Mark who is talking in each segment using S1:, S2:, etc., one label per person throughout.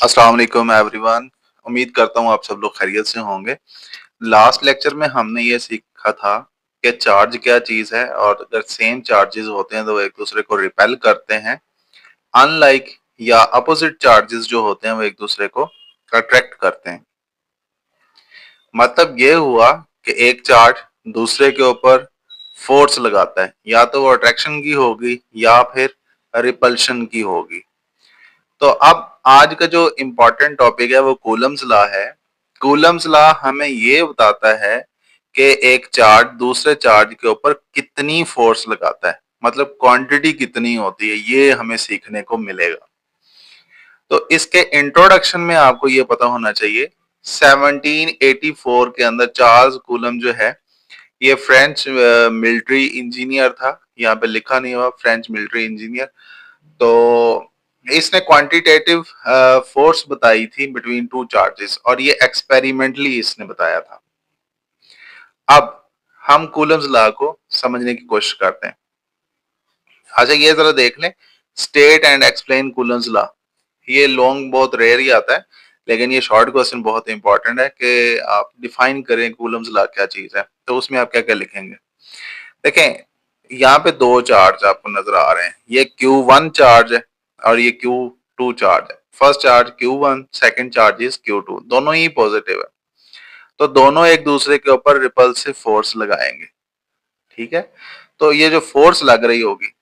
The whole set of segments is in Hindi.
S1: अस्सलाम वालेकुम एवरीवन। उम्मीद करता हूँ आप सब लोग खैरियत से होंगे। लास्ट लेक्चर में हमने ये सीखा था कि चार्ज क्या चीज़ है और अगर सेम चार्जेस होते हैं तो वो एक दूसरे को रिपेल करते हैं, अनलाइक या अपोजिट चार्जेस जो होते हैं वो एक दूसरे को अट्रैक्ट करते हैं। मतलब ये हुआ कि एक चार्ज दूसरे के ऊपर फोर्स लगाता है, या तो वो अट्रैक्शन की होगी या फिर रिपल्शन की होगी। तो अब आज का जो इम्पोर्टेंट टॉपिक है वो कूलम्स लॉ है। कूलम्स लॉ हमें ये बताता है कि एक चार्ज दूसरे चार्ज के ऊपर कितनी फोर्स लगाता है, मतलब क्वांटिटी कितनी होती है, ये हमें सीखने को मिलेगा। तो इसके इंट्रोडक्शन में आपको ये पता होना चाहिए 1784 के अंदर चार्ल्स कूलम जो है ये फ्रेंच मिलिट्री इंजीनियर था। यहाँ पे लिखा नहीं हुआ फ्रेंच मिलिट्री इंजीनियर। तो इसने क्वांटिटेटिव फोर्स बताई थी बिटवीन टू चार्जेस और ये एक्सपेरिमेंटली इसने बताया था। अब हम कूलम्स लॉ को समझने की कोशिश करते हैं। अच्छा ये जरा देख लें, state and explain Coulomb's law. ये लॉन्ग बहुत रेयर ही आता है, लेकिन ये शॉर्ट क्वेश्चन बहुत इंपॉर्टेंट है कि आप डिफाइन करें कूलम्स लॉ क्या चीज है। तो उसमें आप क्या क्या लिखेंगे, देखें यहाँ पे दो चार्ज आपको नजर आ रहे हैं, ये Q1 चार्ज है और ये Q2 चार्ज है। First charge Q1, second charge is Q2, दोनों ही पॉजिटिव है। तो दोनों एक दूसरे के ऊपर रिपल्सिव फोर्स लगाएंगे, ठीक है। तो ये जो फोर्स लग रही होगी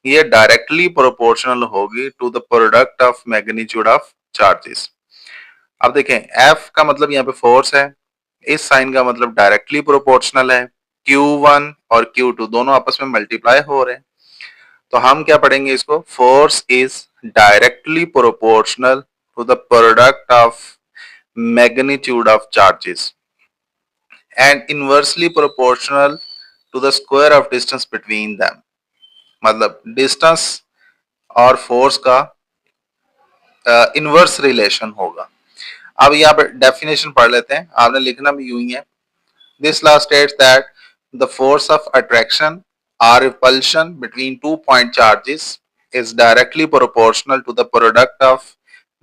S1: ये डायरेक्टली प्रोपोर्शनल होगी to the product of magnitude of charges. अब देखें F का मतलब यहाँ पे फोर्स है, इस साइन का मतलब डायरेक्टली प्रोपोर्शनल है। Q1 और Q2 दोनों आपस में मल्टीप्लाई हो रहे हैं, तो हम क्या पढ़ेंगे इसको, force is directly proportional to the product of magnitude of charges and inversely proportional to the square of distance between them. मतलब डिस्टेंस और फोर्स का इनवर्स रिलेशन होगा। अब यहाँ पे डेफिनेशन पढ़ लेते हैं, आपने लिखना भी यूं ही है। This law states that the force of attraction or repulsion between two point charges is directly proportional to the product of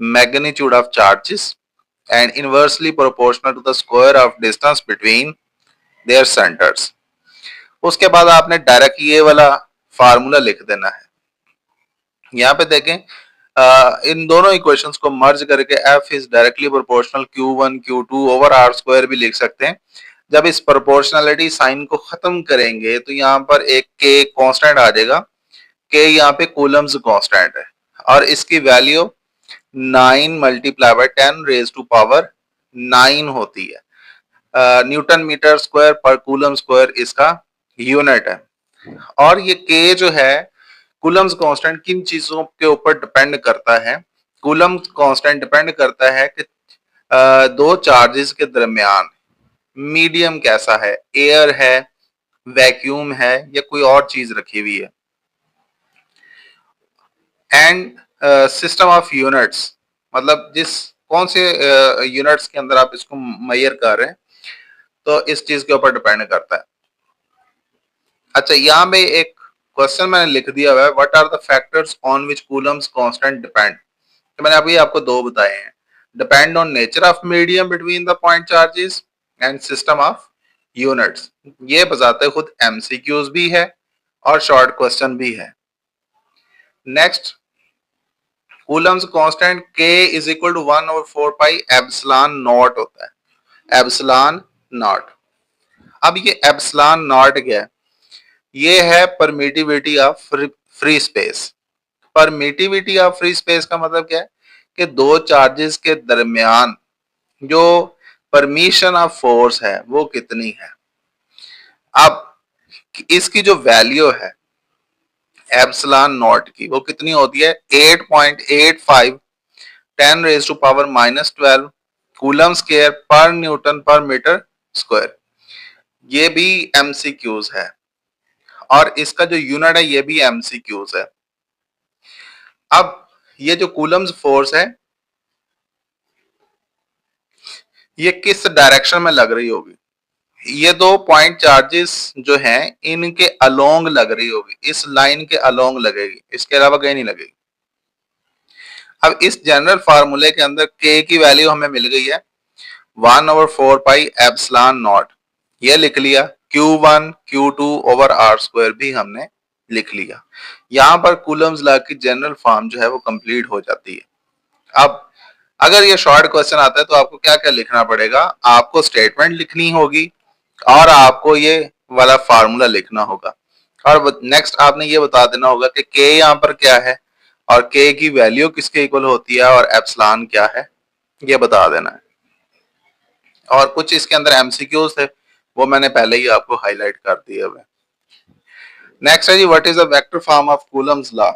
S1: magnitude of charges and inversely proportional to the square of distance between their centers. उसके बाद आपने डायरेक्ट ये वाला फार्मूला लिख देना है। यहाँ पे देखें इन दोनों इक्वेशंस को मर्ज करके F is directly proportional Q1 Q2 over R square भी लिख सकते हैं। जब इस प्रोपोर्शनलिटी साइन को खत्म करेंगे तो यहाँ पर एक K कांस्टेंट आ जाएगा। K यहाँ पे कूलम्स कांस्टेंट है और इसकी value 9 multiply by 10 raise to power 9 होती है। न्यूटन मीटर स्क्वायर पर कूलम स्क्वायर इसका यूनिट है। और ये K जो है कूलम्स कांस्टेंट किन चीजों के ऊपर डिपेंड करता है, कूलम्स कांस्टेंट डिपेंड करता है कि दो चार्जेस के दरमियान मीडियम कैसा है, एयर है, वैक्यूम है या कोई और चीज रखी हुई है। एंड सिस्टम ऑफ यूनिट्स, मतलब जिस कौन से यूनिट्स के अंदर आप इसको मेजर कर रहे हैं, तो इस चीज के ऊपर डिपेंड करता है। अच्छा यहाँ पे एक क्वेश्चन मैंने लिख दिया हुआ है, what are the factors on which Coulomb's constant depend. तो मैंने अभी आपको दो बताए हैं, depend on nature of medium between the point charges and system of units. ये बताते खुद एमसीक्यूज भी है और शॉर्ट क्वेश्चन भी है। Next, Coulomb's constant K is equal to 1/4 pi epsilon naught होता है, एप्सिलॉन नॉट। अब ये एप्सिलॉन नॉट क्या है, ये है permittivity of free space. Permittivity of free space का मतलब क्या है कि दो चार्जेस के दरमियान जो परमिशन ऑफ फोर्स है वो कितनी है। अब इसकी जो वैल्यू है एप्सिलॉन नॉट की वो कितनी होती है, 8.85 10 raise to power -12 coulomb square पर न्यूटन पर मीटर स्क्वायर। ये भी एमसीक्यूज है और इसका जो यूनिट है ये भी एमसीक्यूज है। अब ये जो कूलम्स फोर्स है ये किस डायरेक्शन में लग रही होगी, ये दो पॉइंट चार्जेस जो हैं इनके अलोंग लग रही होगी, इस लाइन के अलोंग लगेगी, इसके अलावा कहीं नहीं लगेगी। अब इस जनरल फार्मूले के अंदर के की वैल्यू हमें मिल गई है 1/4 पाई एप्सिलॉन नॉट, ये लिख लिया। Q1 Q2 over r square भी हमने लिख लिया। यहां पर कूलम्स लॉ की जनरल फॉर्म जो है वो कंप्लीट हो जाती है। अब अगर ये शॉर्ट क्वेश्चन आता है तो आपको क्या क्या लिखना पड़ेगा, आपको स्टेटमेंट लिखनी होगी और आपको ये वाला फार्मूला लिखना होगा और नेक्स्ट आपने ये बता देना होगा कि के यहाँ पर क्या है और के की वैल्यू किसके इक्वल होती है और एप्सिलॉन क्या है, ये बता देना है। और कुछ इसके अंदर एमसीक्यूज थे वो मैंने पहले ही आपको हाईलाइट कर दिए हुए। नेक्स्ट है जी, what is the vector form of Coulomb's law.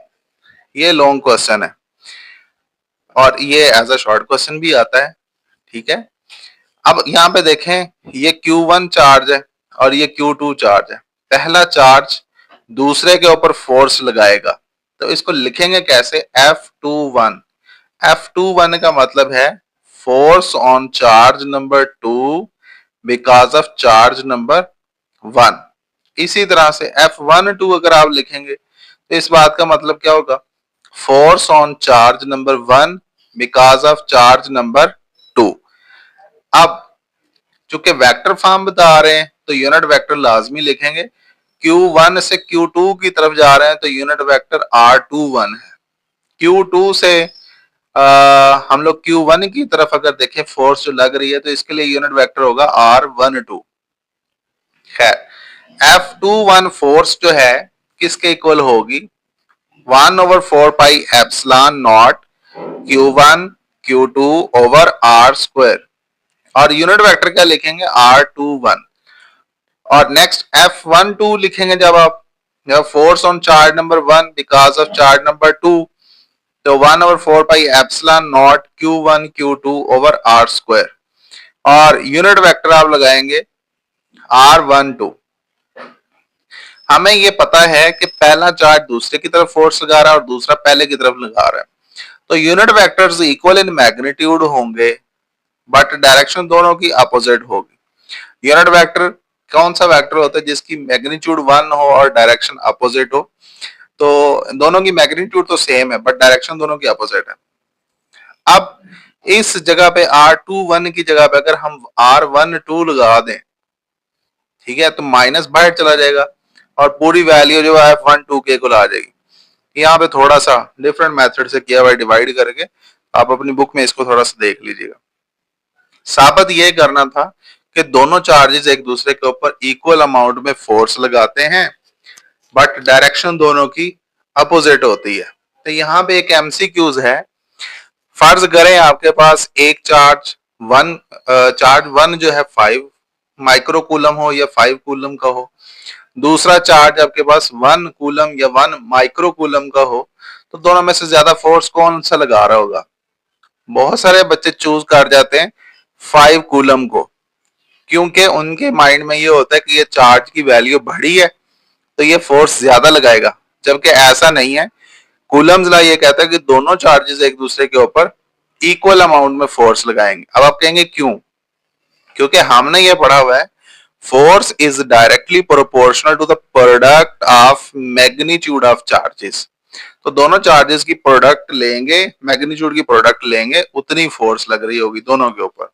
S1: ये लॉन्ग क्वेश्चन है और ये एज अ शॉर्ट क्वेश्चन भी आता है, ठीक है। अब यहाँ पे देखें, ये Q1 चार्ज है और ये Q2 चार्ज है। पहला चार्ज दूसरे के ऊपर फोर्स लगाएगा तो इसको लिखेंगे कैसे, F21। F21 का मतलब है force on charge number 2 because of charge number 1। इसी तरह से F12 अगर आप लिखेंगे तो इस बात का मतलब क्या होगा, force on charge number 1 because of charge number 2। अब चूंकि वेक्टर फॉर्म बता रहे हैं तो यूनिट वेक्टर लाजमी लिखेंगे। Q1 से Q2 की तरफ जा रहे हैं तो यूनिट वेक्टर R21 है। Q2 से हम लोग Q1 की तरफ अगर देखें फोर्स जो लग रही है तो इसके लिए यूनिट वेक्टर होगा R12। खैर, F21 फोर्स जो है किसके इक्वल होगी, 1/4 pi epsilon naught Q1 Q2 over R square और यूनिट वेक्टर क्या लिखेंगे, R21। और नेक्स्ट F12 लिखेंगे जब force on charge number 1 because of charge number 2 तो 1/4 pi epsilon naught Q1 Q2 over R square और यूनिट वेक्टर आप लगाएंगे R12। हमें ये पता है कि पहला चार्ज दूसरे की तरफ फोर्स लगा रहा है और दूसरा पहले की तरफ लगा रहा है, तो unit vectors equal in magnitude होंगे बट डायरेक्शन दोनों की अपोजिट होगी। यूनिट वेक्टर कौन सा वेक्टर होता है जिसकी मैग्नीट्यूड 1 हो और डायरेक्शन अपोजिट हो, तो दोनों की मैग्नीट्यूड तो सेम है बट डायरेक्शन दोनों की अपोजिट है। अब इस जगह पे R21 की जगह पे अगर हम R12 लगा दें, ठीक है, तो माइनस बाहर चला जाएगा और पूरी वैल्यू जो है F12 के इक्वल आ जाएगी। यहाँ पे थोड़ा सा डिफरेंट मेथड से किया हुआ है डिवाइड करके, आप अपनी बुक में इसको थोड़ा सा देख लीजिएगा। साबित ये करना था कि दोनों चार्जेस एक दूसरे के ऊपर इक्वल अमाउंट में फोर्स लगाते हैं बट डायरेक्शन दोनों की अपोजिट होती है। तो यहाँ पे एक एमसीक्यूज है, फर्ज करें आपके पास एक चार्ज वन जो है 5 माइक्रो कूलम हो या 5 कूलम का हो, दूसरा चार्ज आपके पास 1 कूलम या 1 माइक्रो कूलम का हो, तो दोनों में से ज्यादा फोर्स कौन सा लगा रहा होगा। बहुत सारे बच्चे चूज कर जाते हैं 5 कूलम को क्योंकि उनके माइंड में ये होता है कि ये चार्ज की वैल्यू बड़ी है तो ये फोर्स ज्यादा लगाएगा, जबकि ऐसा नहीं है। कूलम्स लॉ ये कहता है कि दोनों चार्जेस एक दूसरे के ऊपर इक्वल अमाउंट में फोर्स लगाएंगे। अब आप कहेंगे क्यों, क्योंकि हमने ये पढ़ा हुआ है force is directly proportional to the product of magnitude of charges. तो दोनों चार्जेस की प्रोडक्ट लेंगे, मैग्नीट्यूड की प्रोडक्ट लेंगे, उतनी फोर्स लग रही होगी दोनों के ऊपर।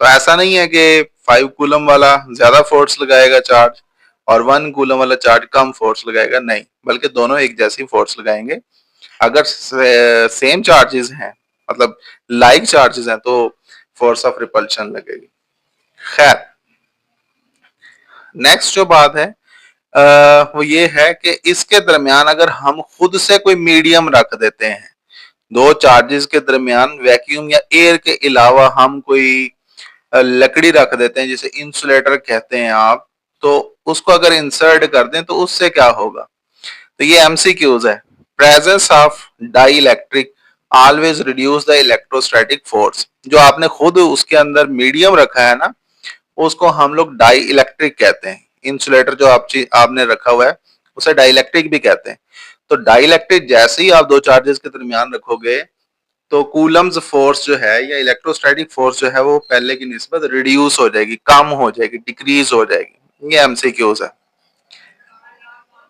S1: तो ऐसा नहीं है कि 5 कूलम वाला ज्यादा फोर्स लगाएगा चार्ज और 1 कूलम वाला चार्ज कम फोर्स लगाएगा, नहीं, बल्कि दोनों एक जैसी फोर्स लगाएंगे। अगर सेम चार्जेस हैं, मतलब लाइक चार्जेस हैं, तो फोर्स ऑफ रिपल्शन लगेगी। खैर, नेक्स्ट जो बात है वो ये है कि इसके दरमियान अगर हम खुद से कोई मीडियम रख देते हैं, दो चार्जेस के दरमियान वैक्यूम या एयर के अलावा हम कोई लकड़ी रख देते हैं जिसे इंसुलेटर कहते हैं आप, तो उसको अगर इंसर्ट कर दें तो उससे क्या होगा। तो ये एमसीक्यूज है। Presence of dielectric always reduce the electrostatic force. जो आपने खुद उसके अंदर मीडियम रखा है ना, उसको हम लोग डाई इलेक्ट्रिक कहते हैं। इंसुलेटर जो आपने रखा हुआ है उसे डाई इलेक्ट्रिक भी कहते हैं। तो डाई इलेक्ट्रिक जैसे ही आप दो चार्जेस के दरमियान रखोगे तो कूलम्स फोर्स जो है या इलेक्ट्रोस्टैटिक फोर्स जो है वो पहले की निस्बत रिड्यूस हो जाएगी, कम हो जाएगी, डिक्रीज हो जाएगी। ये एमसीक्यूज है।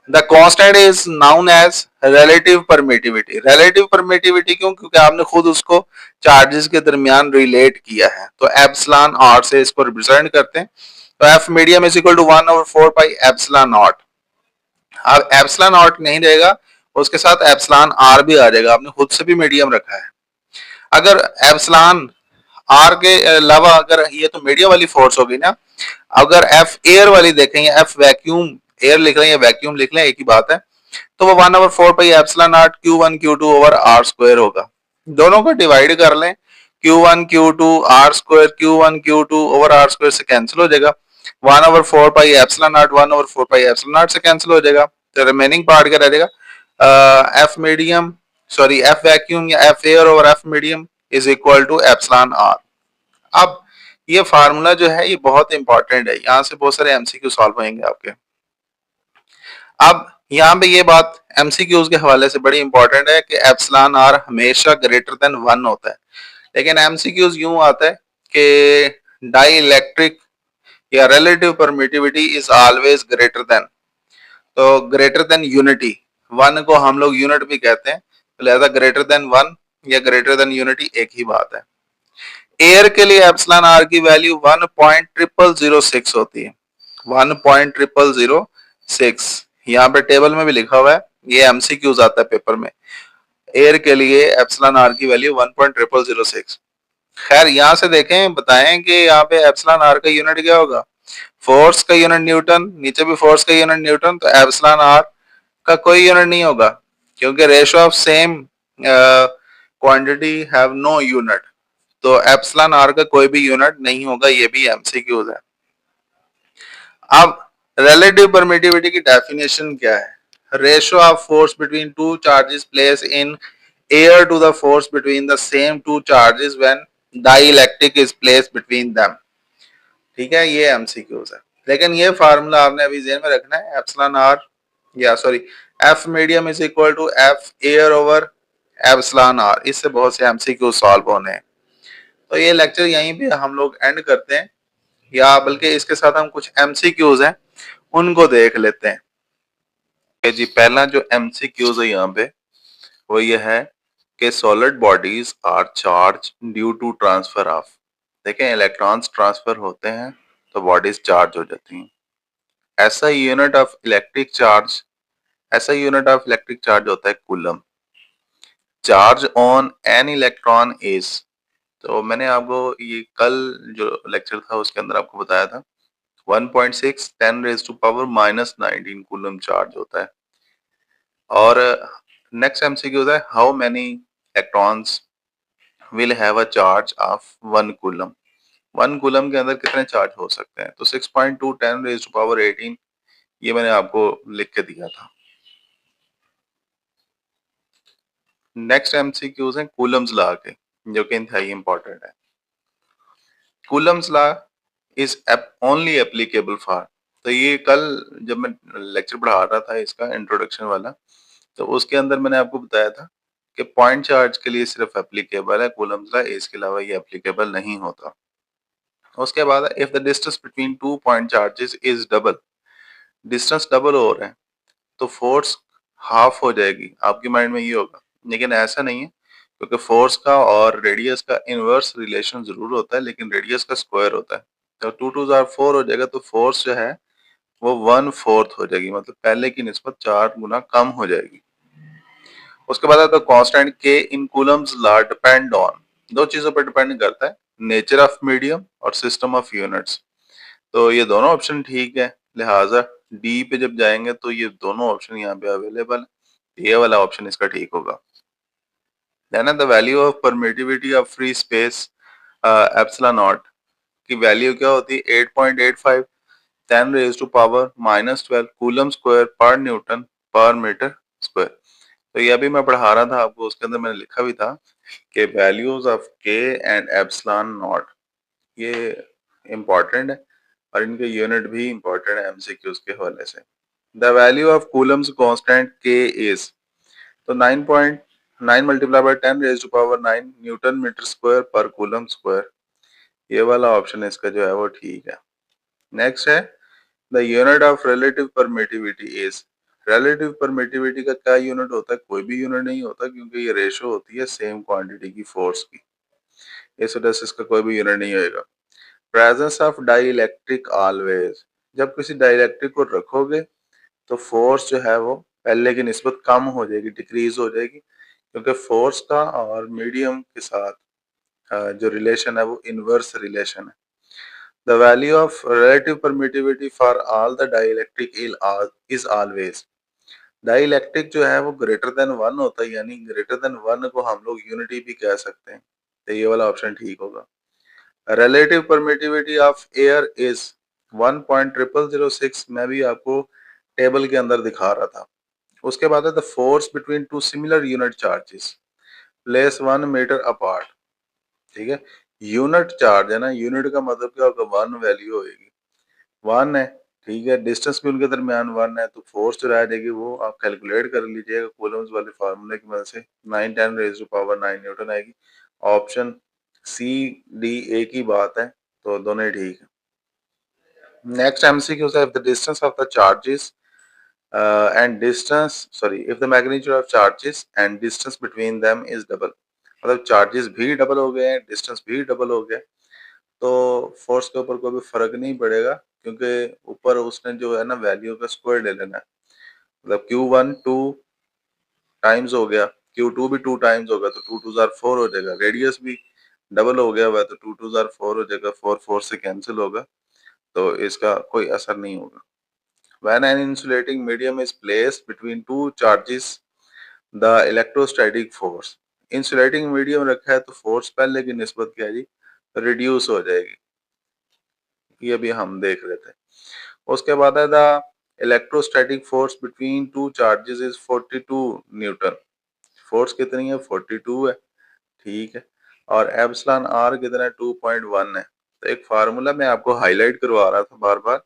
S1: The constant is known as relative permittivity. Relative permittivity क्यों? क्योंकि आपने खुद उसको चार्जेस के दरमियान रिलेट किया है। तो एप्सिलॉन आर से इसको रिप्रेजेंट करते हैं। तो F medium is equal to 1/4 pi epsilon naught. अब एप्सिलॉन नॉट नहीं रहेगा, उसके साथ एप्सिलॉन आर भी आ जाएगा, आपने खुद से भी मीडियम रखा है। अगर एप्सिलॉन आर के अलावा अगर ये तो मीडियम वाली फोर्स होगी ना, अगर एफ एयर वाली देखें या एफ वैक्यूम, एयर लिख रहे हैं या वैक्यूम लिख लें एक ही बात है, तो वो 1/4 pi epsilon naught Q1 Q2 over r square होगा। दोनों को डिवाइड कर लें, Q1 Q2 r square, Q1 Q2 over r square से कैंसिल हो जाएगा। 1/4 pi epsilon naught 1/4 pi epsilon naught से कैंसिल हो जाएगा। तो रिमेनिंग पार्ट क्या रह जाएगा? F medium, sorry f vacuum या f air over f medium is equal to epsilon r. अब ये फार्मूला जो है ये बहुत इंपॉर्टेंट है, यहां से बहुत सारे एमसीक्यू सॉल्व होंगे आपके। अब यहाँ पे ये बात एमसीक्यूज के हवाले से बड़ी इंपॉर्टेंट है कि एप्सिलॉन आर हमेशा ग्रेटर देन 1 होता है, लेकिन एमसीक्यूज यूं आता है कि डाई इलेक्ट्रिक या relative permittivity is always greater than, तो ग्रेटर देन यूनिटी, 1 को हम लोग यूनिट भी कहते हैं, तो लिहाजा ग्रेटर देन 1 या ग्रेटर देन यूनिटी एक ही बात है। एयर के लिए एप्सिलॉन आर की वैल्यू 1.0006 होती है, 1.0006। यहाँ पे टेबल में भी लिखा हुआ है, ये एमसीक्यूज आता है पेपर में। एयर के लिए एप्सिलॉन आर की वैल्यू 1.0006। खैर यहाँ से देखें, बताएं कि यहाँ पे एप्सिलॉन आर का यूनिट क्या होगा? फोर्स का यूनिट न्यूटन, नीचे भी फोर्स का यूनिट न्यूटन, तो एप्सिलॉन आर का कोई यूनिट नहीं होगा, क्योंकि ratio of same quantity have no unit, तो एप्सिलॉन आर का कोई भी यूनिट नहीं होगा। ये भी एमसीक्यूज है। अब रिलेटिव परमिटिविटी की डेफिनेशन क्या है? Ratio of force between two charges place in air to the force between the same two charges when dielectric is place between them. ठीक है, ये एमसीक्यूज है, लेकिन ये फार्मूला आपने अभी जेहन में रखना है, एप्सिलॉन आर या sorry F medium is equal to F air over epsilon R. इससे बहुत से एमसीक्यू सॉल्व होने हैं। तो ये लेक्चर यहीं पे हम लोग एंड करते हैं, या बल्कि इसके साथ हम कुछ एमसीक्यूज हैं उनको देख लेते हैं। जी पहला जो एमसीक्यूज है यहाँ पे वो ये है कि solid bodies are charge due to transfer of. देखें, इलेक्ट्रॉन्स ट्रांसफर होते हैं तो बॉडीज चार्ज हो जाती हैं। ऐसा यूनिट ऑफ इलेक्ट्रिक चार्ज, ऐसा यूनिट ऑफ इलेक्ट्रिक चार्ज होता है coulomb. Charge on an electron is, तो मैंने आपको ये कल जो लेक्चर था उसके अंदर आपको बताया था 1.6 10 raise to power -19 coulomb charge होता है। और नेक्स्ट एमसीक्यू होता है how many electrons will have a charge of 1 coulomb. 1 coulomb के अंदर कितने चार्ज हो सकते हैं? तो 6.2 10 रेज टू पावर 18, ये मैंने आपको लिख के दिया था। नेक्स्ट एमसीक्यूज हैं कूलम्स लॉ के, जो कि इंतहाई इंपॉर्टेंट है। Coulomb's law is only applicable for, तो ये कल जब मैं लेक्चर पढ़ा रहा था इसका इंट्रोडक्शन वाला, तो उसके अंदर मैंने आपको बताया था कि पॉइंट चार्ज के लिए सिर्फ एप्लीकेबल है कूलम्स लॉ, इसके अलावा ये एप्लीकेबल नहीं होता। उसके बाद if the distance between two point charges is double, distance double हो रहा है तो फोर्स हाफ हो जाएगी, आपके माइंड में ये होगा। लेकिन ऐसा नहीं है, क्योंकि फोर्स का और रेडियस का इनवर्स रिलेशन जरूर होता है, लेकिन रेडियस का स्क्वायर होता है। तो 2 2 जार 4 हो जाएगा, तो फोर्स जो है वो 1/4 हो जाएगी, मतलब पहले की निस्बत 4 गुना कम हो जाएगी। उसके बाद आता है कांस्टेंट के इन कूलम्स लॉ डिपेंड ऑन, दो चीजों पर डिपेंड करता है, नेचर ऑफ मीडियम और सिस्टम ऑफ यूनिट्स। तो ये दोनों ऑप्शन ठीक है, लिहाजा डी पे जब जाएंगे तो ये दोनों ऑप्शन यहाँ पे अवेलेबल है, ये वाला ऑप्शन इसका ठीक होगा। Then the value of permittivity of free space epsilon naught की वैल्यू क्या होती है? 8.85 10 raise to power -12 coulomb square पर न्यूटन पर मीटर स्क्वायर। तो ये अभी मैं पढ़ा रहा था आपको, उसके अंदर मैंने लिखा भी था कि वैल्यूज ऑफ के एंड एप्सिलॉन नॉट ये इंपॉर्टेंट है, और इनके यूनिट भी इंपॉर्टेंट है एमसीक्यूज के हवाले से। The value of Coulomb's constant के इज, तो 9.9 multiply by 10 raise to power 9 newton metre square पर कूलम स्क्वायर, ये वाला ऑप्शन इसका जो है वो ठीक है। नेक्स्ट है the unit of relative permittivity is, relative permittivity का क्या यूनिट होता है? कोई भी यूनिट नहीं होता, क्योंकि ये रेशो होती है सेम क्वांटिटी की फोर्स की। इस वजह से इसका कोई भी यूनिट नहीं होएगा। प्रेजेंस ऑफ डाइलेक्ट्रिक ऑलवेज, जब किसी डाइलेक्ट्रिक को रखोगे तो फोर्स जो है वो पहले की निस्बत कम हो जाएगी, डिक्रीज हो जाएगी, क्योंकि फोर्स का और मीडियम के साथ जो रिलेशन है वो इनवर्स रिलेशन है। The value of relative permittivity for all the dielectric is always, dielectric जो है वो ग्रेटर देन वन होता है, यानी ग्रेटर देन वन को हम लोग यूनिटी भी कह सकते हैं। तो ये वाला ऑप्शन ठीक होगा। Relative permittivity of air is 1.0006, मैं भी आपको टेबल के अंदर दिखा रहा था। उसके बाद है the force between two similar unit charges place 1 metre apart. ठीक है, यूनिट चार्ज है ना, यूनिट का मतलब क्या होगा? वन वैल्यू होगी, वन है। ठीक है, डिस्टेंस भी उनके दरमियान वन है, तो फोर्स जो रह जाएगी वो आप कैलकुलेट कर लीजिएगा कूलम्स वाले फार्मूले की मदद से, 9 × 10⁻⁹ न्यूटन आएगी। ऑप्शन सी डी ए की बात है, तो दोनों ही ठीक है। नेक्स्ट एमसीक्यू है, if the distance of the charges and distance sorry if the magnitude of charges and distance between them is double, मतलब चार्जेस भी डबल हो गए हैं, डिस्टेंस भी डबल हो गया, तो फोर्स के ऊपर कोई भी फर्क नहीं पड़ेगा, क्योंकि ऊपर उसने जो है ना वैल्यू का स्क्वायर ले लेना है। मतलब Q1 2 टाइम्स हो गया, Q2 भी 2 टाइम्स होगा, तो 2 2 जार 4 हो जाएगा। रेडियस भी डबल हो गया हुआ है, तो 2 2 जार 4 हो जाएगा, 4 4 से कैंसिल होगा, तो इसका कोई असर नहीं होगा। When an insulating medium is placed between two charges, the electrostatic force, insulating medium रखा है तो फोर्स पहले की निस्बत क्या है जी? रिड्यूस हो जाएगी, ये भी हम देख रहे थे। उसके बाद है the electrostatic force between two charges is 42 Newton, force कितनी है? 42 है। ठीक है, और एप्सिलॉन आर कितना है? 2.1 है। तो एक फार्मूला मैं आपको हाईलाइट करवा रहा था बार बार,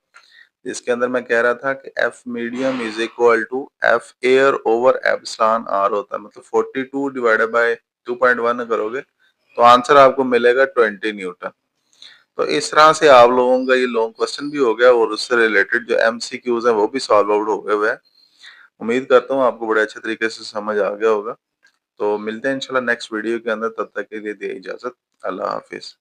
S1: जिसके अंदर मैं कह रहा था कि F medium is equal to F air over epsilon R होता है, मतलब 42 डिवाइडेड बाय 2.1 करोगे तो आंसर आपको मिलेगा 20 न्यूटन। तो इस तरह से आप लोगों का ये लॉन्ग क्वेश्चन भी हो गया, और उससे रिलेटेड जो एमसीक्यूज है वो भी सॉल्व आउट हो गए हुए हैं। उम्मीद करता हूँ आपको बड़े अच्छे तरीके से समझ आ गया होगा। तो मिलते हैं इंशाल्लाह नेक्स्ट वीडियो के अंदर, तब तक के लिए दिए इजाजत। अल्लाह हाफिज।